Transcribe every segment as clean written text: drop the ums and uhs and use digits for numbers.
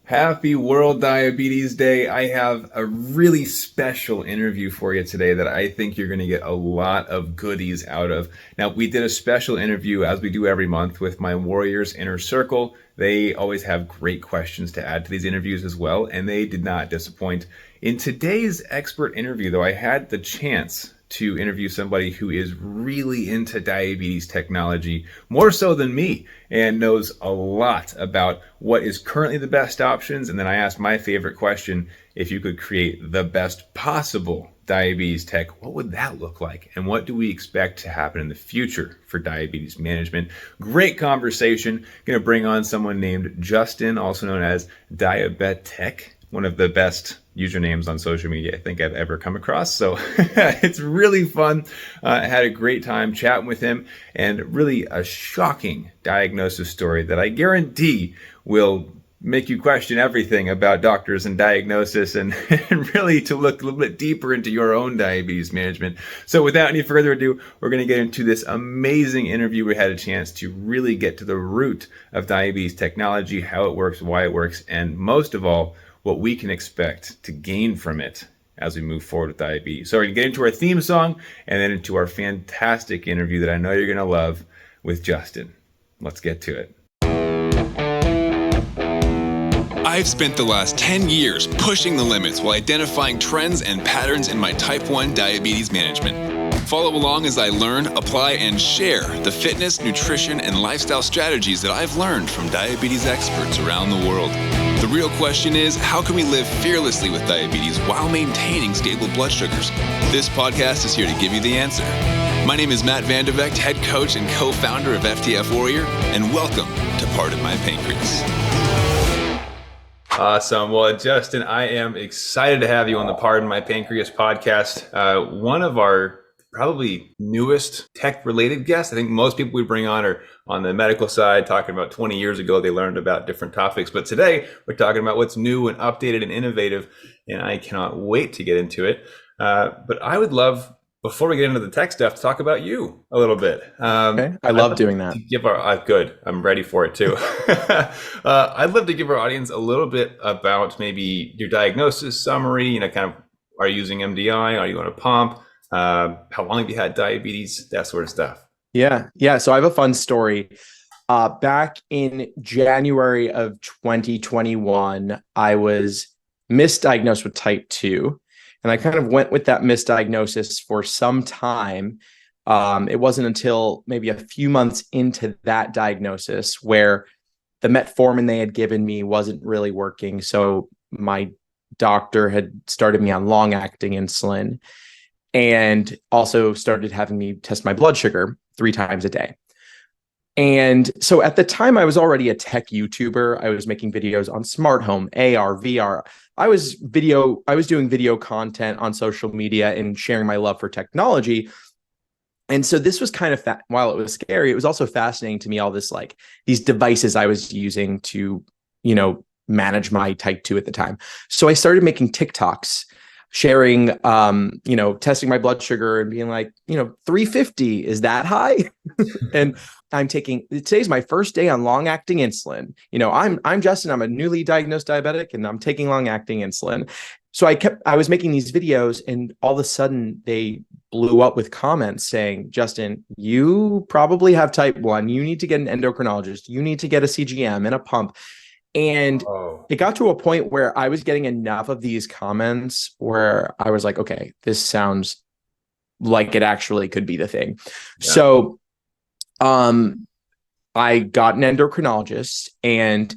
Happy World Diabetes Day. I have a really special interview for you today that I think you're going to get a lot of goodies out of. Now, we did a special interview, as we do every month, with my Warriors Inner Circle. They always have great questions to add to these interviews as well, and they did not disappoint. In today's expert interview, though, I had the chance to interview somebody who is really into diabetes technology, more so than me, and knows a lot about what is currently the best options. And then I asked my favorite question: if you could create the best possible diabetes tech, what would that look like? And what do we expect to happen in the future for diabetes management? Great conversation. Going to bring on someone named Justin, also known as Diabetech, one of the best usernames on social media I think I've ever come across. So it's really fun. I had a great time chatting with him, and really a shocking diagnosis story that I guarantee will make you question everything about doctors and diagnosis, and really to look a little bit deeper into your own diabetes management. So without any further ado, we're going to get into this amazing interview. We had a chance to really get to the root of diabetes technology, how it works, why it works, and most of all, what we can expect to gain from it as we move forward with diabetes. So we're going to get into our theme song and then into our fantastic interview that I know you're going to love with Justin. Let's get to it. I've spent the last 10 years pushing the limits while identifying trends and patterns in my type 1 diabetes management. Follow along as I learn, apply, and share the fitness, nutrition, and lifestyle strategies that I've learned from diabetes experts around the world. The real question is, how can we live fearlessly with diabetes while maintaining stable blood sugars? This podcast is here to give you the answer. My name is Matt Vandervecht, head coach and co-founder of FTF Warrior, and welcome to Pardon My Pancreas. Awesome. Well, Justin, I am excited to have you on the Pardon My Pancreas podcast. One of our probably newest tech-related guests. I think most people we bring on are on the medical side, talking about 20 years ago, they learned about different topics. But today, we're talking about what's new and updated and innovative, and I cannot wait to get into it. But I would love, before we get into the tech stuff, to talk about you a little bit. Okay. I love doing that. Give our good. I'm ready for it too. I'd love to give our audience a little bit about maybe your diagnosis summary. Kind of, are you using MDI? Are you on a pump? How long have you had diabetes? That sort of stuff. Yeah. So I have a fun story. Back in January of 2021, I was misdiagnosed with type 2. And I kind of went with that misdiagnosis for some time. It wasn't until maybe a few months into that diagnosis where the metformin they had given me wasn't really working. So my doctor had started me on long-acting insulin and also started having me test my blood sugar 3 times a day. And so at the time, I was already a tech YouTuber. I was making videos on smart home, AR, VR. I was doing video content on social media and sharing my love for technology. And so this was kind of, while it was scary, it was also fascinating to me, all this, like these devices I was using to, manage my type 2 at the time. So I started making TikToks, sharing, testing my blood sugar and being like, 350, is that high? And today's my first day on long-acting insulin. I'm Justin, I'm a newly diagnosed diabetic and I'm taking long-acting insulin. So I was making these videos, and all of a sudden they blew up with comments saying, Justin, you probably have type 1. You need to get an endocrinologist. You need to get a CGM and a pump. And It got to a point where I was getting enough of these comments where I was like, okay, this sounds like it actually could be the thing. Yeah. So I got an endocrinologist, and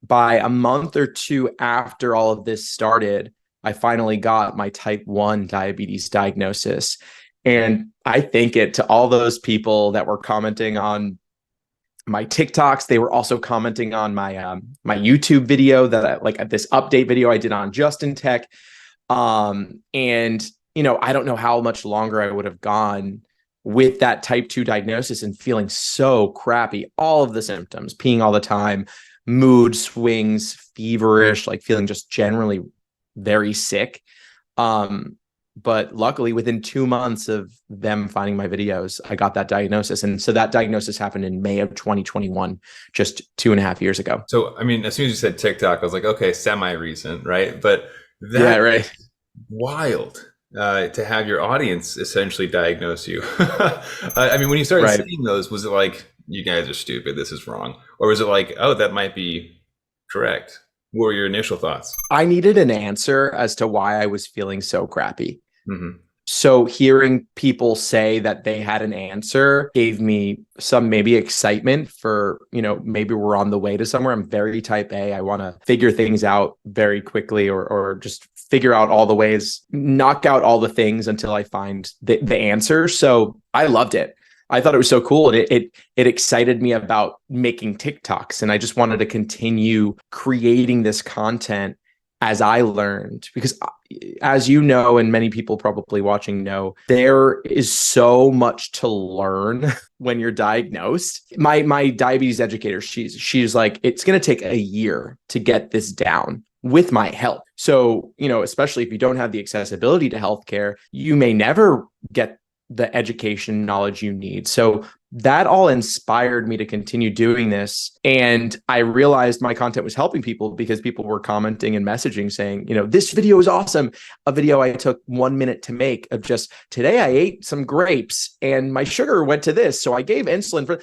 by a month or 2 after all of this started, I finally got my type 1 diabetes diagnosis. And I thank it to all those people that were commenting on my TikToks. They were also commenting on my my YouTube video this update video I did on Justin Tech. And I don't know how much longer I would have gone with that type 2 diagnosis and feeling so crappy, all of the symptoms, peeing all the time, mood swings, feverish, like feeling just generally very sick. But luckily, within 2 months of them finding my videos, I got that diagnosis. And so that diagnosis happened in May of 2021, just 2.5 years ago. So, I mean, as soon as you said TikTok, I was like, okay, semi-recent, right? But Yeah, that right. is wild to have your audience essentially diagnose you. I mean, when you started Right. seeing those, was it like, you guys are stupid, this is wrong? Or was it like, oh, that might be correct? What were your initial thoughts? I needed an answer as to why I was feeling so crappy. Hmm. So hearing people say that they had an answer gave me some maybe excitement for, maybe we're on the way to somewhere. I'm very type A. I want to figure things out very quickly or just figure out all the ways, knock out all the things until I find the answer. So I loved it. I thought it was so cool. And it excited me about making TikToks. And I just wanted to continue creating this content as I learned, because as you know, and many people probably watching know, there is so much to learn when you're diagnosed. My diabetes educator, she's like, it's going to take a year to get this down with my help. So, especially if you don't have the accessibility to healthcare, you may never get the education knowledge you need. So that all inspired me to continue doing this. And I realized my content was helping people because people were commenting and messaging saying, this video is awesome. A video I took 1 minute to make of just today I ate some grapes and my sugar went to this. So I gave insulin for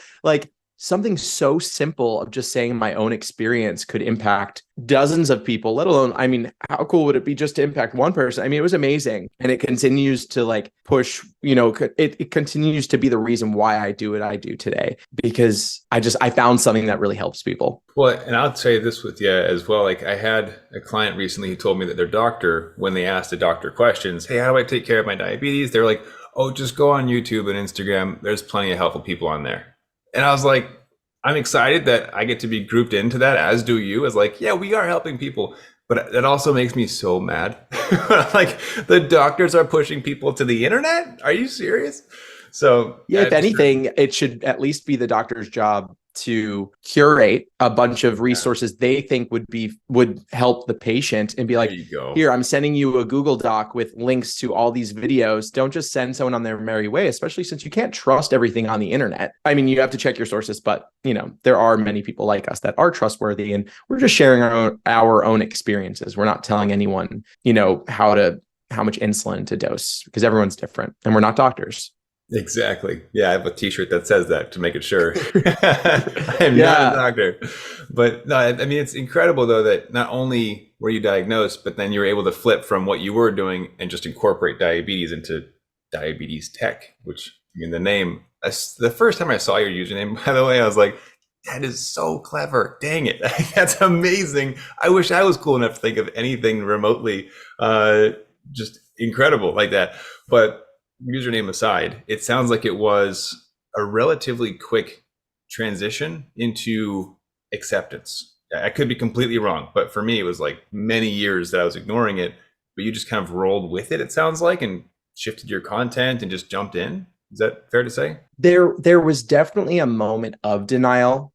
something so simple of just saying my own experience could impact dozens of people, let alone, I mean, how cool would it be just to impact one person? I mean, it was amazing. And it continues to push, it continues to be the reason why I do what I do today, because I found something that really helps people. Well, and I'll say this with you as well. Like, I had a client recently who told me that their doctor, when they asked the doctor questions, hey, how do I take care of my diabetes? They're like, oh, just go on YouTube and Instagram. There's plenty of helpful people on there. And I was like, I'm excited that I get to be grouped into that, as do you, as like, yeah, we are helping people. But that also makes me so mad. Like, the doctors are pushing people to the internet? Are you serious? So yeah, if anything, it should at least be the doctor's job to curate a bunch of resources they think would help the patient and be like, here, I'm sending you a Google Doc with links to all these videos. Don't just send someone on their merry way, especially since you can't trust everything on the internet. I mean, you have to check your sources, but there are many people like us that are trustworthy, and we're just sharing our own experiences. We're not telling anyone, how much insulin to dose, because everyone's different and we're not doctors. Exactly. Yeah, I have a T-shirt that says that to make it sure. I am not a doctor. But no, I mean, it's incredible though that not only were you diagnosed, but then you were able to flip from what you were doing and just incorporate diabetes into Diabetech, which, I mean, the name, the first time I saw your username, by the way, I was like, that is so clever. Dang it. That's amazing. I wish I was cool enough to think of anything remotely just incredible like that. But username aside, it sounds like it was a relatively quick transition into acceptance. I could be completely wrong, but for me, it was like many years that I was ignoring it, but you just kind of rolled with it, it sounds like, and shifted your content and just jumped in. Is that fair to say? There was definitely a moment of denial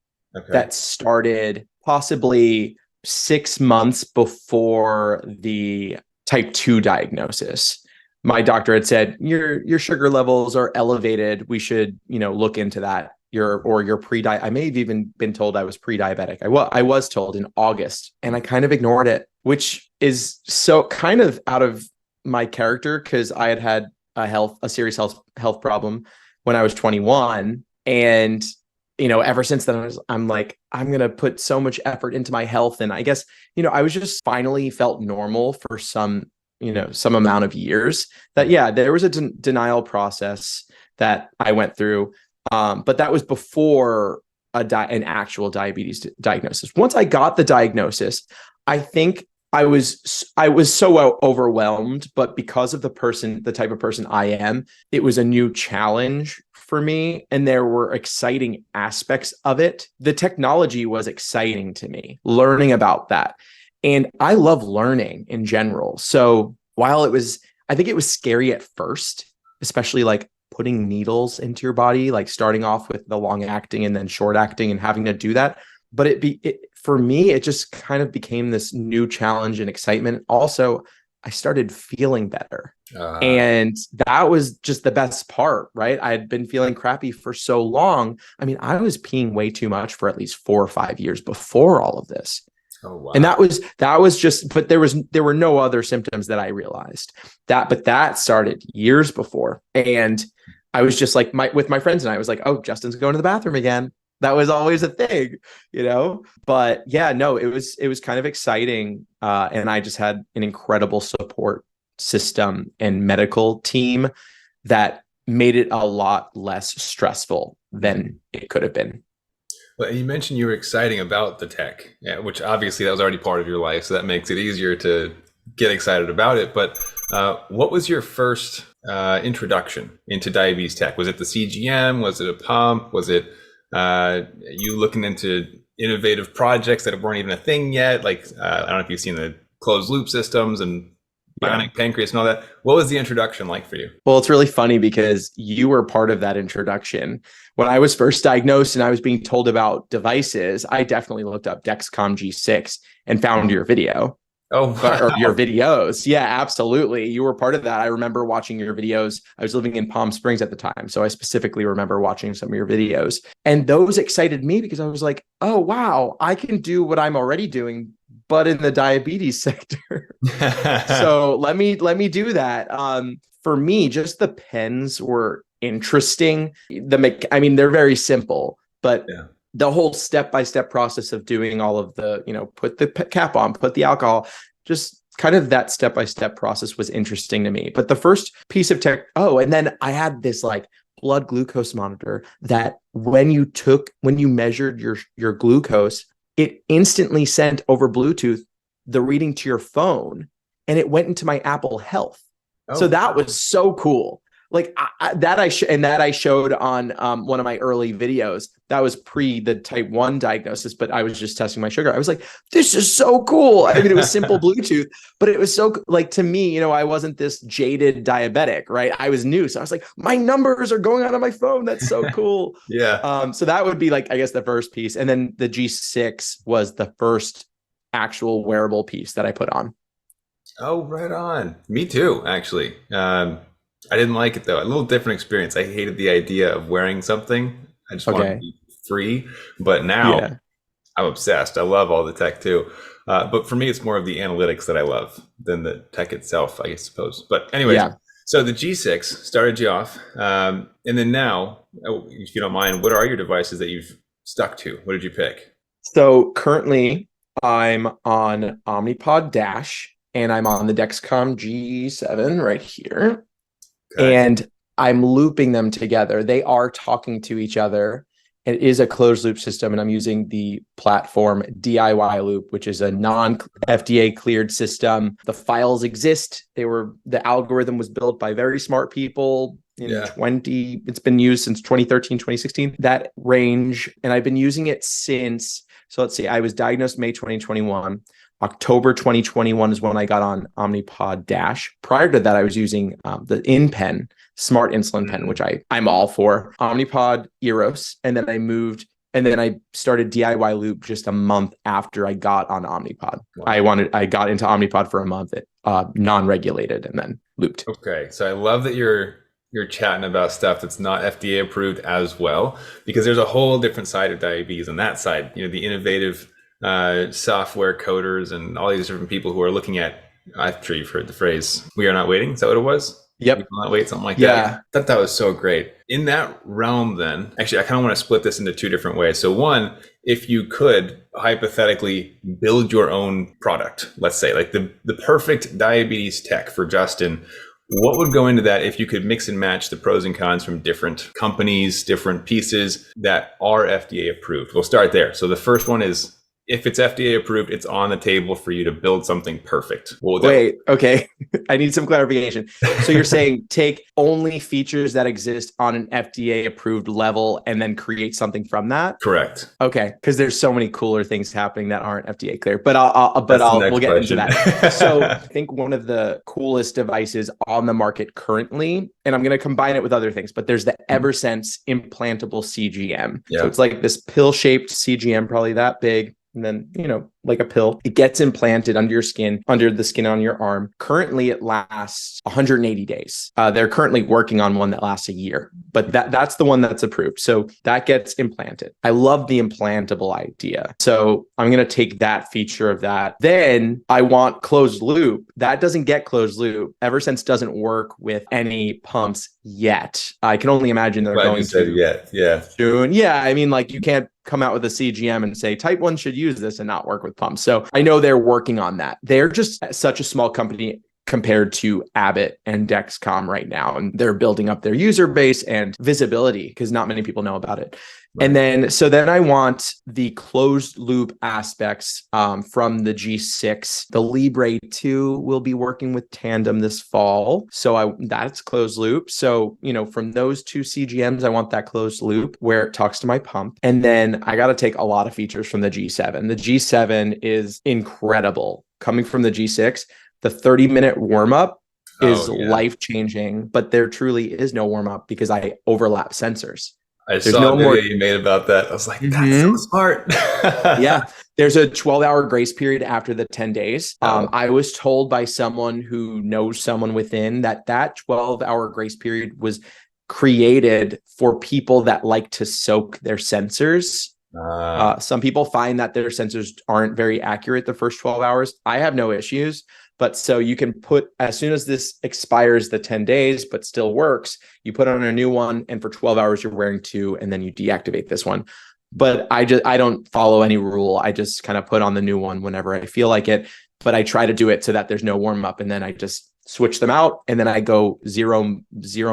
that started possibly 6 months before the type 2 diagnosis. My doctor had said, your sugar levels are elevated. We should, look into that. You're pre-diabetic. I may have even been told I was pre-diabetic. I was told in August, and I kind of ignored it, which is so kind of out of my character, because I had a serious health problem when I was 21. And, ever since then, I'm like, I'm going to put so much effort into my health. And I guess, I was just finally felt normal for some amount of years. That, there was a denial process that I went through. But that was before an actual diabetes diagnosis. Once I got the diagnosis, I think I was so overwhelmed, but because of the type of person I am, it was a new challenge for me. And there were exciting aspects of it. The technology was exciting to me, learning about that. And I love learning in general. So while I think it was scary at first, especially like putting needles into your body, like starting off with the long acting and then short acting and having to do that. But for me, it just kind of became this new challenge and excitement. Also, I started feeling better. Uh, And that was just the best part, right? I had been feeling crappy for so long. I mean, I was peeing way too much for at least 4 or 5 years before all of this. oh And wow. that was just, but there were no other symptoms that I realized but that started years before. And I was just like with my friends, and I was like, oh, Justin's going to the bathroom again. That was always a thing, but yeah, no, it was kind of exciting. And I just had an incredible support system and medical team that made it a lot less stressful than it could have been. Well, you mentioned you were exciting about the tech, yeah, which obviously that was already part of your life, so that makes it easier to get excited about it. But what was your first introduction into diabetes tech? Was it the CGM? Was it a pump? Was it you looking into innovative projects that weren't even a thing yet? Like, I don't know if you've seen the closed loop systems and bionic pancreas and all that. What was the introduction like for you? Well, it's really funny because you were part of that introduction. When I was first diagnosed and I was being told about devices, I definitely looked up Dexcom G6 and found your video. Oh, Or wow. your videos. Yeah, absolutely. You were part of that. I remember watching your videos. I was living in Palm Springs at the time, so I specifically remember watching some of your videos. And those excited me because I was like, oh, wow, I can do what I'm already doing, but in the diabetes sector. So let me do that. For me, just the pens were interesting. I mean, they're very simple, but Yeah. the whole step-by-step process of doing all of the, put the cap on, put the alcohol, just kind of that step-by-step process was interesting to me. But the first piece of tech, and then I had this like blood glucose monitor that when you measured your glucose, it instantly sent over Bluetooth the reading to your phone, and it went into my Apple Health. So that was so cool. Like I showed on one of my early videos. That was pre the type 1 diagnosis, but I was just testing my sugar. I was like, this is so cool. I mean, it was simple Bluetooth, but it was so like, to me, I wasn't this jaded diabetic, right? I was new. So I was like, my numbers are going out on my phone. That's so cool. Yeah. So that would be like, I guess, the first piece. And then the G6 was the first actual wearable piece that I put on. Oh, right on. Me too, actually. I didn't like it though. A little different experience. I hated the idea of wearing something. I just wanted to be free. But now I'm obsessed. I love all the tech too. But for me, it's more of the analytics that I love than the tech itself, I suppose. But anyways, so the G6 started you off. And then now, if you don't mind, what are your devices that you've stuck to? What did you pick? So currently I'm on Omnipod Dash and I'm on the Dexcom G7 right here. Okay. And I'm looping them together. They are talking to each other. It is a closed loop system, and I'm using the platform DIY Loop, which is a non-FDA cleared system. The files exist. The algorithm was built by very smart people it's been used since 2013, 2016, that range. And I've been using it since, so let's see, I was diagnosed May 2021. October 2021 is when I got on Omnipod Dash. Prior to that, I was using the InPen smart insulin pen, which I'm all for. Omnipod Eros, and then I started DIY Loop just a month after I got on Omnipod. Wow. I got into Omnipod for a month, non-regulated, and then looped. Okay, so I love that you're chatting about stuff that's not FDA approved as well, because there's a whole different side of diabetes. On that side, the innovative software coders and all these different people who are looking at, I'm sure you've heard the phrase, we are not waiting. Is that what it was? Yep. We will not wait, something like that. I thought that was so great. In that realm then, actually, I kind of want to split this into two different ways. So one, if you could hypothetically build your own product, let's say like the perfect diabetes tech for Justin, what would go into that if you could mix and match the pros and cons from different companies, different pieces that are FDA approved? We'll start there. So the first one is, if it's FDA approved, it's on the table for you to build something perfect. Wait, okay. I need some clarification. So you're saying take only features that exist on an FDA approved level and then create something from that? Correct. Okay, because there's so many cooler things happening that aren't FDA cleared. But we'll get into that. So I think one of the coolest devices on the market currently, and I'm going to combine it with other things, but there's the Eversense implantable CGM. So it's like this pill-shaped CGM, probably that big. And then, like a pill. It gets implanted under your skin, under the skin on your arm. Currently, it lasts 180 days. They're currently working on one that lasts a year, but that's the one that's approved. So that gets implanted. I love the implantable idea. So I'm going to take that feature of that. Then I want closed loop. That doesn't get closed loop. Eversense doesn't work with any pumps yet. I can only imagine they're going to yet. Yeah. soon. Yeah. I mean, like you can't come out with a CGM and say type 1 should use this and not work with pumps. So I know they're working on that. They're just such a small company compared to Abbott and Dexcom right now. And they're building up their user base and visibility because not many people know about it. Right. And then I want the closed loop aspects from the G6. The Libre 2 will be working with Tandem this fall. So that's closed loop. So, from those two CGMs, I want that closed loop where it talks to my pump. And then I got to take a lot of features from the G7. The G7 is incredible. Coming from the G6, the 30-minute warm-up is life-changing, but there truly is no warm-up because I overlap sensors. There's saw a video you made about that. I was like, that's so smart. Yeah. There's a 12-hour grace period after the 10 days. I was told by someone who knows someone within that 12-hour grace period was created for people that like to soak their sensors. Some people find that their sensors aren't very accurate the first 12 hours. I have no issues. But so you can put, as soon as this expires the 10 days, but still works, you put on a new one, and for 12 hours, you're wearing two, and then you deactivate this one. But I don't follow any rule. I just kind of put on the new one whenever I feel like it. But I try to do it so that there's no warm up, and then I just switch them out, and then I go zero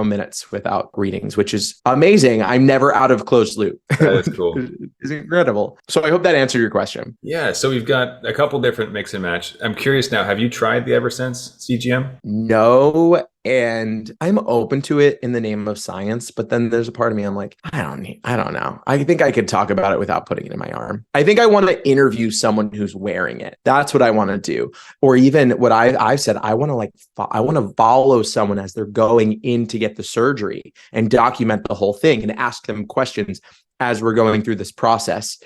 minutes without readings, which is amazing. I'm never out of closed loop. That's cool. It's incredible. So I hope that answered your question. Yeah. So we've got a couple different mix and match. I'm curious now, have you tried the Eversense CGM? No. And I'm open to it in the name of science, but then there's a part of me I'm like, I don't know. I think I could talk about it without putting it in my arm. I think I want to interview someone who's wearing it. That's what I want to do. Or even what I've said, I want to follow someone as they're going in to get the surgery and document the whole thing and ask them questions as we're going through this process.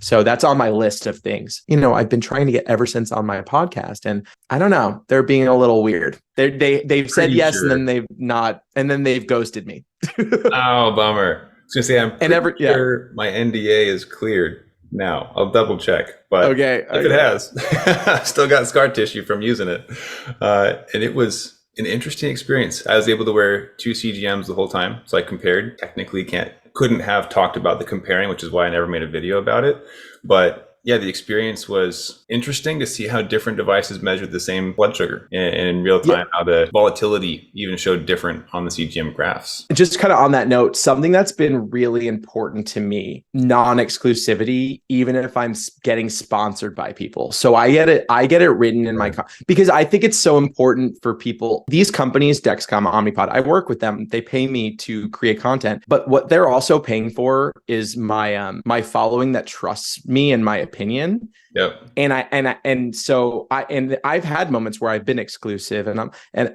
So that's on my list of things. I've been trying to get Eversense on my podcast, and I don't know, they're being a little weird. They've said yes, sure. And then they've not, and then they've ghosted me. Oh, bummer. I was gonna say I'm pretty sure my NDA is cleared now. I'll double check, but okay. If it has, I still got scar tissue from using it, and it was an interesting experience. I was able to wear two CGMs the whole time, so I compared. Technically, couldn't have talked about the comparing, which is why I never made a video about it. But yeah, the experience was interesting to see how different devices measured the same blood sugar in real time, how the volatility even showed different on the CGM graphs. Just kind of on that note, something that's been really important to me, non-exclusivity, even if I'm getting sponsored by people. So I get it written in my, because I think it's so important for people. These companies, Dexcom, Omnipod, I work with them. They pay me to create content, but what they're also paying for is my following that trusts me and my opinion. Yep. And so I've had moments where I've been exclusive and I'm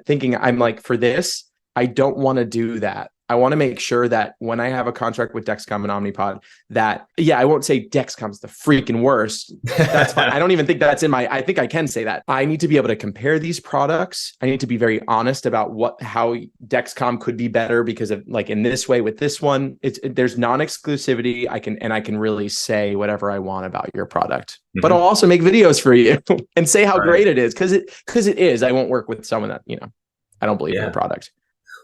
thinking, I'm like, for this, I don't want to do that. I want to make sure that when I have a contract with Dexcom and Omnipod, that, I won't say Dexcom's the freaking worst. That's fine. I don't even think that's I think I can say that. I need to be able to compare these products. I need to be very honest about how Dexcom could be better because of, like, in this way with this one, there's non-exclusivity. I can really say whatever I want about your product, but I'll also make videos for you and say how great it is. Cause it is. I won't work with someone that, I don't believe in the product.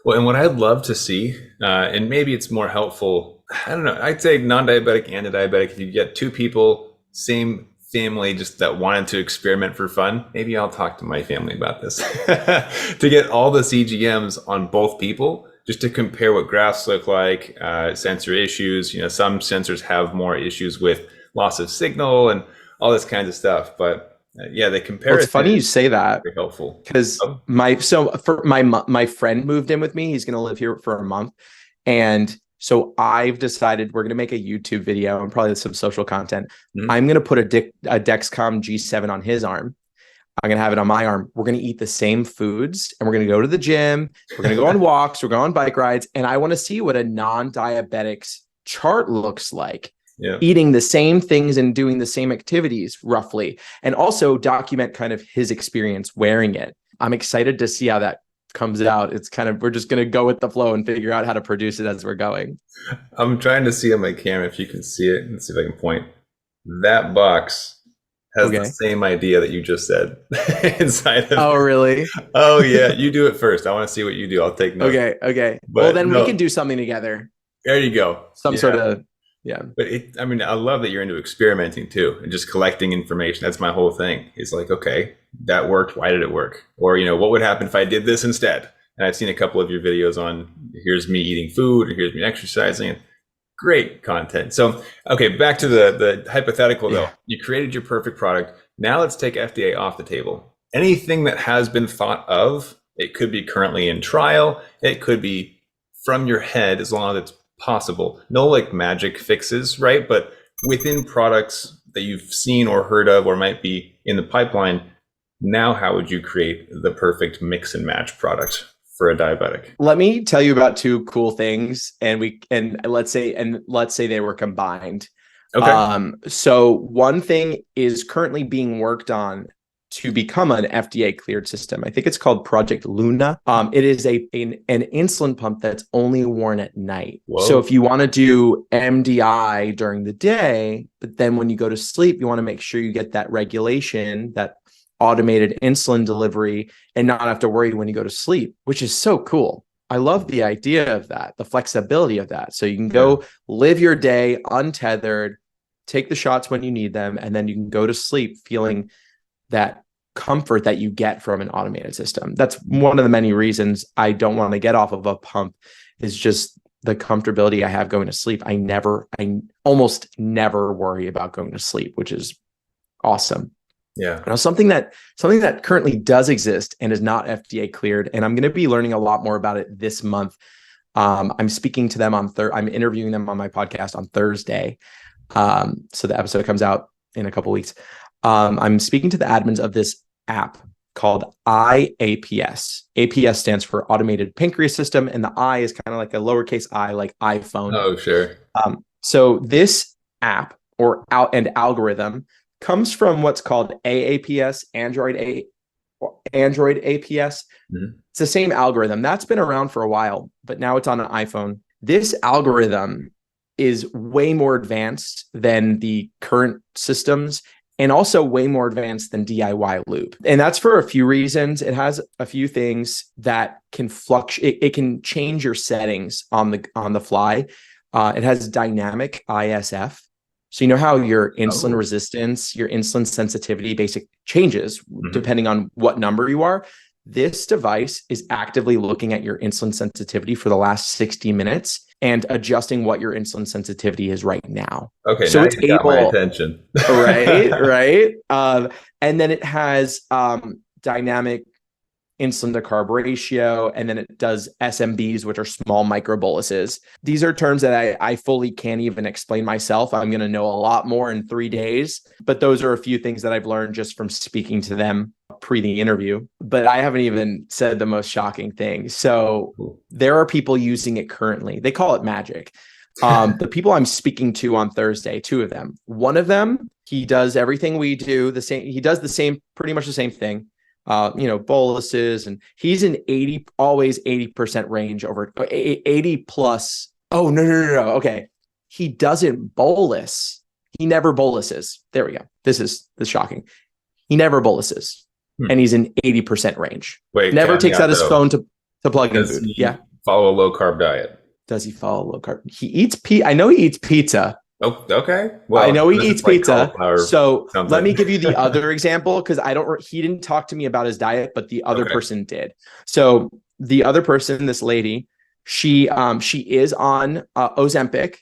Well, and what I'd love to see, and maybe it's more helpful, I don't know, I'd say non-diabetic and a diabetic, if you get two people, same family, just that wanted to experiment for fun, maybe I'll talk to my family about this, to get all the CGMs on both people, just to compare what graphs look like, sensor issues. Some sensors have more issues with loss of signal and all this kinds of stuff, but they compare. Well, it's funny you say that. Very helpful. Because my friend moved in with me. He's going to live here for a month, and so I've decided we're going to make a YouTube video and probably some social content. I'm going to put a Dexcom G7 on his arm. I'm going to have it on my arm. We're going to eat the same foods, and we're going to go to the gym. We're going to go on walks. We're going on bike rides, and I want to see what a non-diabetic's chart looks like. Yeah. eating the same things and doing the same activities roughly, and also document kind of his experience wearing it. I'm excited to see how that comes out. It's kind of, we're just going to go with the flow and figure out how to produce it as we're going. I'm trying to see on my camera if you can see it. Let's see if I can point. That box has the Okay. same idea that you just said inside of Oh, it. really? Oh yeah, you do it first. I want to see what you do. I'll take notes. Okay. Okay. Well, But then we can no, do something together. there you go. Some sort Yeah. of, yeah. But I mean, I love that you're into experimenting too and just collecting information. That's my whole thing. It's like, okay, that worked. Why did it work? Or, what would happen if I did this instead? And I've seen a couple of your videos on here's me eating food and here's me exercising. Great content. So, okay, back to the hypothetical though. Yeah. You created your perfect product. Now let's take FDA off the table. Anything that has been thought of, it could be currently in trial. It could be from your head as long as it's possible. No like magic fixes, right? But within products that you've seen or heard of or might be in the pipeline, now how would you create the perfect mix and match product for a diabetic? Let me tell you about two cool things, and let's say they were combined. Okay. So one thing is currently being worked on to become an FDA cleared system. I think it's called Project Luna. It is an insulin pump that's only worn at night. Whoa. So if you want to do MDI during the day, but then when you go to sleep, you want to make sure you get that regulation, that automated insulin delivery, and not have to worry when you go to sleep, which is so cool. I love the idea of that, the flexibility of that. So you can go live your day untethered, take the shots when you need them, and then you can go to sleep feeling that comfort that you get from an automated system. That's one of the many reasons I don't want to get off of a pump, is just the comfortability I have going to sleep. I almost never worry about going to sleep, which is awesome. Yeah. Now, something that currently does exist and is not FDA cleared, and I'm going to be learning a lot more about it this month. I'm speaking to them I'm interviewing them on my podcast on Thursday. So the episode comes out in a couple weeks. I'm speaking to the admins of this app called IAPS. APS stands for Automated Pancreas System, and the I is kind of like a lowercase I, like iPhone. Oh, sure. So this app and algorithm comes from what's called AAPS, Android APS. Mm-hmm. It's the same algorithm that's been around for a while, but now it's on an iPhone. This algorithm is way more advanced than the current systems, and also way more advanced than DIY loop. And that's for a few reasons. It has a few things that can fluctuate. It can change your settings on the fly. It has dynamic ISF. So you know how your insulin resistance, your insulin sensitivity basic changes depending on what number you are. This device is actively looking at your insulin sensitivity for the last 60 minutes and adjusting what your insulin sensitivity is right now. Okay, so now it's you got my attention. right. And then it has dynamic insulin to carb ratio, and then it does SMBs, which are small microboluses. These are terms that I fully can't even explain myself. I'm going to know a lot more in 3 days, but those are a few things that I've learned just from speaking to them pre the interview. But I haven't even said the most shocking thing. So there are people using it currently. They call it magic. The people I'm speaking to on Thursday, 2 of them, one of them, he does everything we do the same. He does pretty much the same thing. Boluses, and he's in always 80% range over 80 plus. Oh, no. Okay. He doesn't bolus. He never boluses. There we go. This is shocking. He never boluses, and he's in 80% range. Wait, never takes out his phone to plug in food. Yeah. Follow a low carb diet. Does he follow low carb? He eats I know he eats pizza. Oh, okay. Well, I know he eats pizza. So let me give you the other example, because he didn't talk to me about his diet, but the other person did. So the other person, this lady, she is on Ozempic.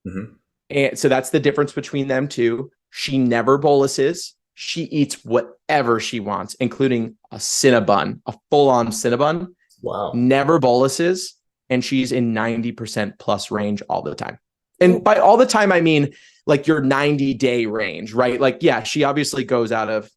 Mm-hmm. And so that's the difference between them two. She never boluses. She eats whatever she wants, including a Cinnabon, a full-on Cinnabon. Wow. Never boluses. And she's in 90% plus range all the time. And by all the time, I mean like your 90-day range, right? Like, yeah, she obviously goes out of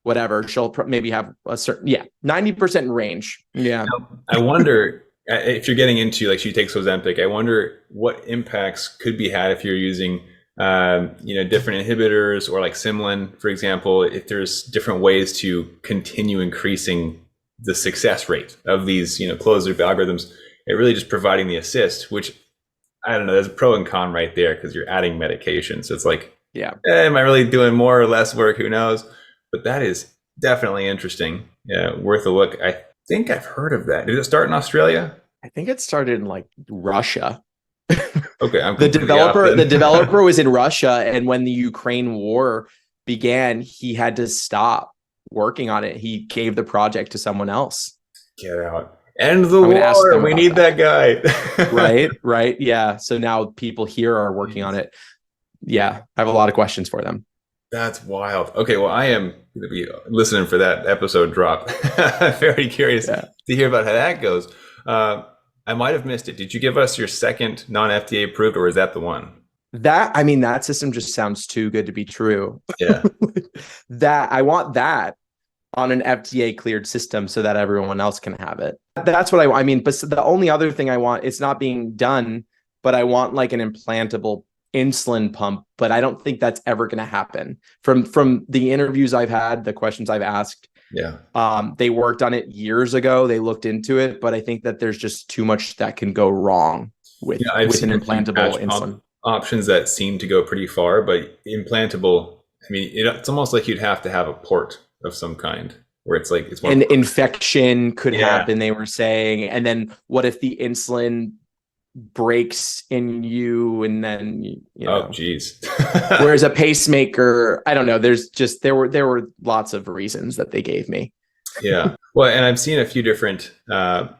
whatever. She'll maybe have a certain, 90% range. Yeah. Now, I wonder if you're getting into, like, she takes Ozempic, I wonder what impacts could be had if you're using different inhibitors or like Simlin, for example, if there's different ways to continue increasing the success rate of these, closed loop algorithms, it really just providing the assist, which I don't know, there's a pro and con right there because you're adding medication. So it's like, Yeah. am I really doing more or less work? Who knows? But that is definitely interesting. Yeah, worth a look. I think I've heard of that. Did it start in Australia? I think it started in like Russia. Okay, I'm The completely off then. developer was in Russia, and when the Ukraine war began, he had to stop working on it. He gave the project to someone else. Get out. End the I'm gonna ask war. them We about need that guy. Right. Yeah. So now people here are working on it. Yeah. I have a lot of questions for them. That's wild. Okay, well, I am going to be listening for that episode drop. Very curious to hear about how that goes. I might have missed it. Did you give us your second non-FDA approved, or is that the one? That system just sounds too good to be true. Yeah. That I want that on an FDA cleared system so that everyone else can have it. That's what I mean. But the only other thing I want, it's not being done, but I want like an implantable insulin pump, but I don't think that's ever going to happen. From the interviews I've had, the questions I've asked, they worked on it years ago. They looked into it, but I think that there's just too much that can go wrong with an implantable insulin. Options that seem to go pretty far, but implantable, I mean, it's almost like you'd have to have a port of some kind where it's like it's an infection could happen, they were saying. And then what if the insulin breaks in you, and then oh geez. Whereas a pacemaker, I don't know, there were lots of reasons that they gave me. Yeah, well, and I've seen a few different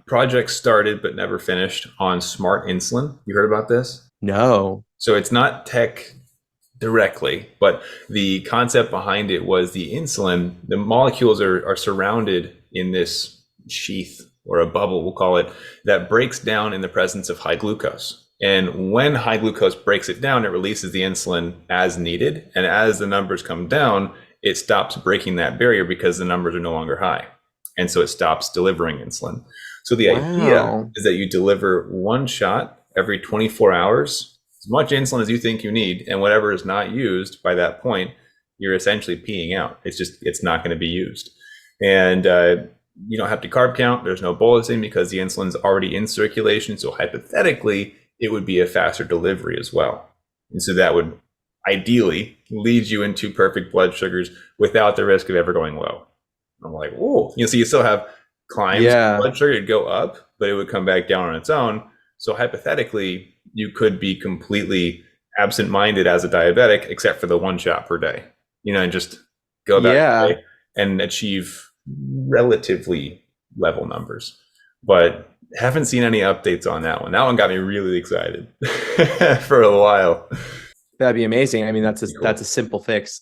projects started but never finished on smart insulin. You heard about this? No. So it's not tech directly, but the concept behind it was the insulin, the molecules are surrounded in this sheath or a bubble, we'll call it, that breaks down in the presence of high glucose. And when high glucose breaks it down, it releases the insulin as needed. And as the numbers come down, it stops breaking that barrier because the numbers are no longer high. And so it stops delivering insulin. So the idea is that you deliver one shot every 24 hours, as much insulin as you think you need, and whatever is not used by that point, you're essentially peeing out. It's not going to be used. And you don't have to carb count. There's no bolusing because the insulin's already in circulation. So hypothetically, it would be a faster delivery as well. And so that would ideally lead you into perfect blood sugars without the risk of ever going low. I'm like, whoa. So you still have climbs, blood sugar would go up, but it would come back down on its own. So hypothetically, you could be completely absent-minded as a diabetic, except for the one shot per day, and just go about your day and achieve relatively level numbers. But haven't seen any updates on that one. That one got me really excited for a while. That'd be amazing. I mean, that's a simple fix.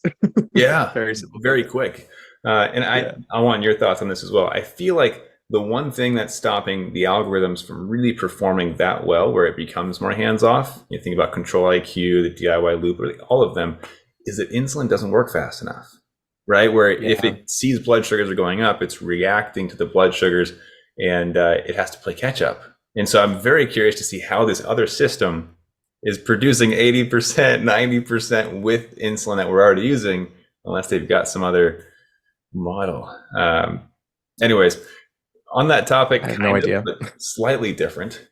Yeah, very simple, very quick. And I want your thoughts on this as well. I feel like the one thing that's stopping the algorithms from really performing that well, where it becomes more hands-off, you think about Control IQ, the DIY loop, all of them, is that insulin doesn't work fast enough, right? Where if it sees blood sugars are going up, it's reacting to the blood sugars, and it has to play catch up. And so I'm very curious to see how this other system is producing 80%, 90% with insulin that we're already using, unless they've got some other model. Anyways, on that topic, I have no idea. Slightly different.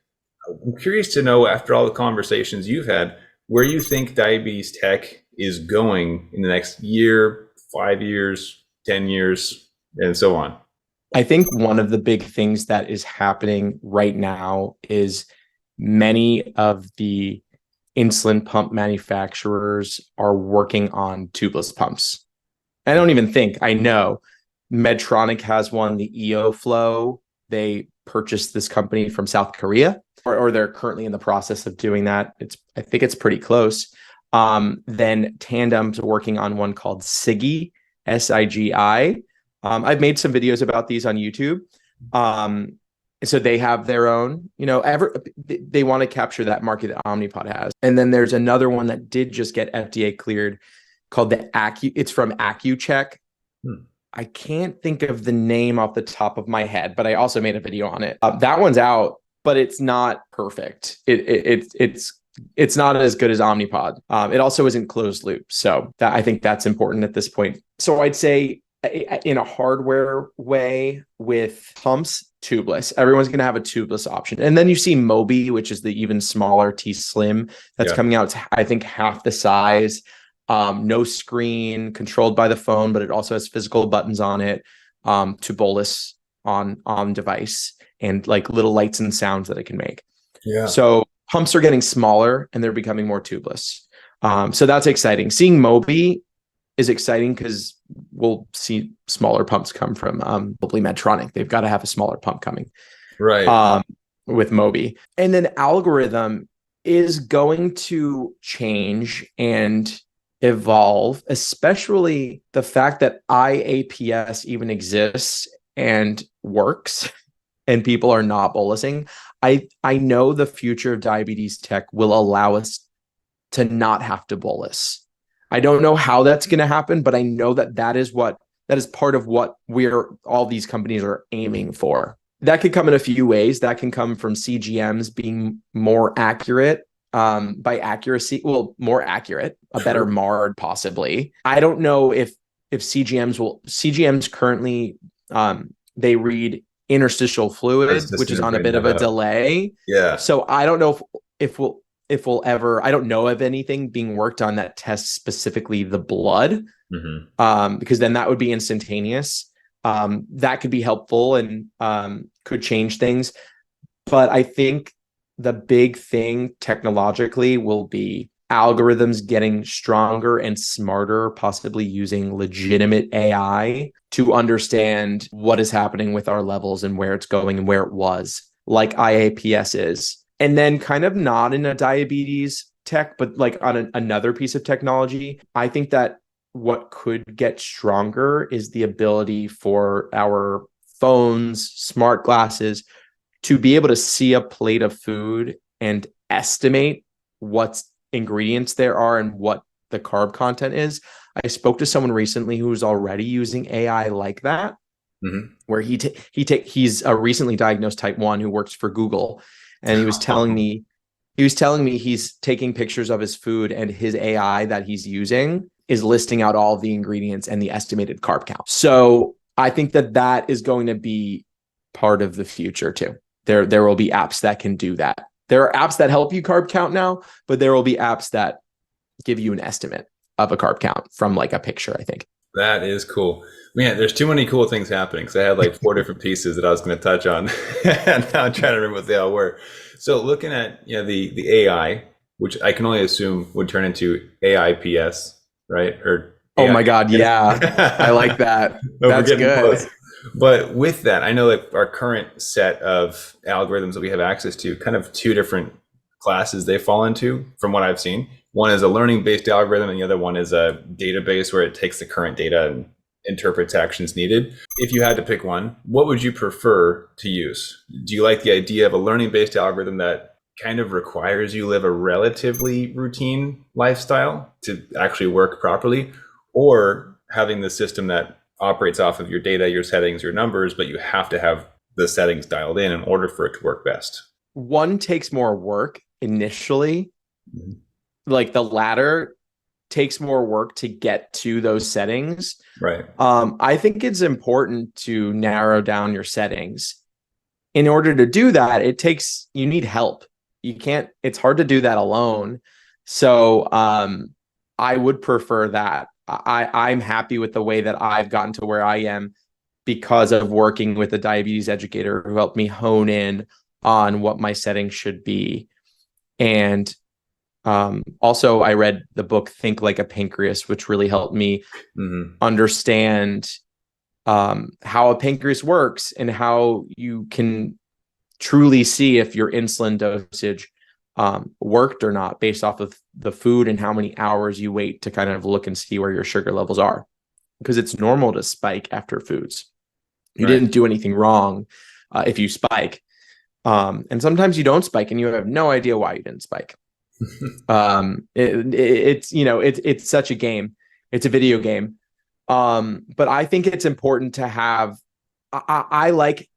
I'm curious to know, after all the conversations you've had, where you think diabetes tech is going in the next year, 5 years, 10 years, and so on. I think one of the big things that is happening right now is many of the insulin pump manufacturers are working on tubeless pumps. I don't even think, I know Medtronic has one, the EOFlow. They purchased this company from South Korea, or they're currently in the process of doing that. I think it's pretty close. Then Tandem's working on one called Sigi, SIGI. I've made some videos about these on YouTube. So they have their own, they want to capture that market that Omnipod has. And then there's another one that did just get FDA cleared called it's from AccuCheck. I can't think of the name off the top of my head, but I also made a video on it. That one's out, but it's not perfect. It's it's not as good as Omnipod. It also isn't closed loop. So I think that's important at this point. So I'd say in a hardware way with pumps, tubeless. Everyone's going to have a tubeless option. And then you see Mobi, which is the even smaller T Slim that's coming out. It's, I think, half the size, no screen, controlled by the phone, but it also has physical buttons on it to bolus on device, and like little lights and sounds that it can make. Yeah. So pumps are getting smaller and they're becoming more tubeless. So that's exciting. Seeing Mobi is exciting because we'll see smaller pumps come from probably Medtronic. They've got to have a smaller pump coming, right, with Mobi. And then algorithm is going to change and evolve, especially the fact that IAPS even exists and works and people are not bolusing. I know the future of diabetes tech will allow us to not have to bolus. I don't know how that's going to happen, but I know that is part of what all these companies are aiming for. That could come in a few ways. That can come from CGMs being more accurate, by accuracy, more accurate, a better MARD possibly. I don't know if CGMs currently, they read interstitial fluid, which is on a bit of a delay. Yeah. So I don't know if we'll ever, I don't know of anything being worked on that tests specifically the blood, because then that would be instantaneous. That could be helpful and could change things. But I think the big thing technologically will be algorithms getting stronger and smarter, possibly using legitimate AI to understand what is happening with our levels and where it's going and where it was, like IAPS is. And then kind of not in a diabetes tech, but like on another piece of technology, I think that what could get stronger is the ability for our phones, smart glasses, to be able to see a plate of food and estimate what ingredients there are and what the carb content is. I spoke to someone recently who's already using AI like that, where he's a recently diagnosed type 1 who works for Google. And he was telling me he's taking pictures of his food, and his AI that he's using is listing out all of the ingredients and the estimated carb count. So I think that is going to be part of the future too. There will be apps that can do that. There are apps that help you carb count now, but there will be apps that give you an estimate of a carb count from like a picture, I think. That is cool. Man, there's too many cool things happening because I had like 4 different pieces that I was going to touch on. And now I'm trying to remember what they all were. So looking at the AI, which I can only assume would turn into AIPS, right? Or oh my God, yeah. I like that. That's good. Close. But with that, I know like our current set of algorithms that we have access to, kind of 2 different classes they fall into from what I've seen. One is a learning-based algorithm, and the other one is a database where it takes the current data and interprets actions needed. If you had to pick one, what would you prefer to use? Do you like the idea of a learning-based algorithm that kind of requires you live a relatively routine lifestyle to actually work properly, or having the system that operates off of your data, your settings, your numbers, but you have to have the settings dialed in order for it to work best? One takes more work initially. Like the latter takes more work to get to those settings. Right. I think it's important to narrow down your settings. In order to do that, you need help. It's hard to do that alone. So I would prefer that. I'm happy with the way that I've gotten to where I am because of working with a diabetes educator who helped me hone in on what my settings should be. And also, I read the book Think Like a Pancreas, which really helped me understand how a pancreas works and how you can truly see if your insulin dosage worked or not based off of the food and how many hours you wait to kind of look and see where your sugar levels are. Because it's normal to spike after foods. You didn't do anything wrong if you spike. And sometimes you don't spike and you have no idea why you didn't spike. It's such a game. It's a video game. But I think it's important to have, I like